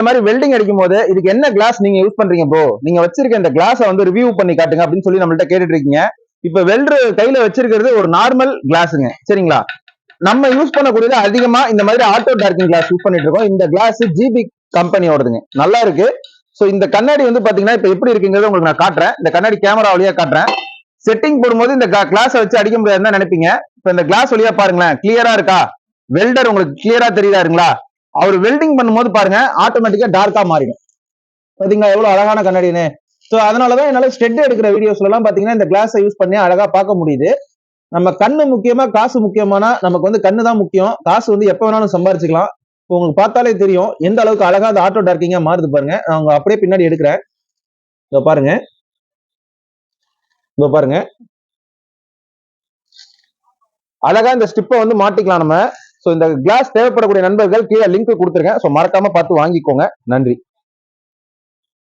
இந்த மாதிரி வெல்டிங் அடிக்கும் போது இதுக்கு என்ன கிளாஸ் நீங்க யூஸ் பண்றீங்க ப்ரோ, நீங்க வச்சிருக்க இந்த கிளாஸை வந்து ரிவ்யூ பண்ணி காட்டுங்க அப்படின்னு சொல்லி நம்மள்ட்ட கேட்டுட்டு இருக்கீங்க. இப்ப வெல்டர் கையில வச்சிருக்கிறது ஒரு நார்மல் கிளாஸுங்க, சரிங்களா. நம்ம யூஸ் பண்ணக்கூடியது அதிகமா இந்த மாதிரி ஆட்டோ டார்க்கிங் கிளாஸ் யூஸ் பண்ணிட்டு இருக்கோம். இந்த கிளாஸ் ஜிபி கம்பெனியோடதுங்க, நல்லா இருக்கு. சோ இந்த கண்ணாடி வந்து பாத்தீங்கன்னா இப்ப எப்படி இருக்குங்கிறத உங்களுக்கு நான் காட்டுறேன். இந்த கண்ணாடி கேமரா வழியா காட்டுறேன். செட்டிங் போடும்போது இந்த கிளாஸை வச்சு அடிக்க முடியாதுன்னு நினைப்பீங்க. இப்ப இந்த கிளாஸ் வழியா பாருங்களேன், கிளியரா இருக்கா, வெல்டர் உங்களுக்கு கிளியரா தெரியுதாருங்களா. அவர் வெல்டிங் பண்ணும்போது பாருங்க ஆட்டோமேட்டிக்கா டார்க்கா மாறிடும். பாத்தீங்களா எவ்வளவு அழகான கண்ணாடின்னு. சோ அதனாலதான் என்னால ஸ்டெட் எடுக்கிற வீடியோஸ்ல எல்லாம் பாத்தீங்கன்னா இந்த கிளாஸை யூஸ் பண்ணி அழகா பார்க்க முடியுது. நம்ம கண்ணு முக்கியமா காசு முக்கியமானா நமக்கு வந்து கண்ணு தான் முக்கியம். காசு வந்து எப்ப வேணாலும் சம்பாரிச்சுக்கலாம். உங்களுக்கு பார்த்தாலே தெரியும் எந்த அளவுக்கு அழகா அந்த ஆட்டோ டார்க்கிங்கா மாறுது பாருங்க. நான் அப்படியே பின்னாடி எடுக்கிறேன். இதோ பாருங்க, இதோ பாருங்க, அழகா இந்த ஸ்டிப்பை வந்து மாட்டிக்கலாம் நம்ம. சோ இந்த கிளாஸ் தேவைப்படக்கூடிய நண்பர்கள் கீழே லிங்க் கொடுத்துருக்கேன். சோ மறக்காம பார்த்து வாங்கிக்கோங்க. நன்றி.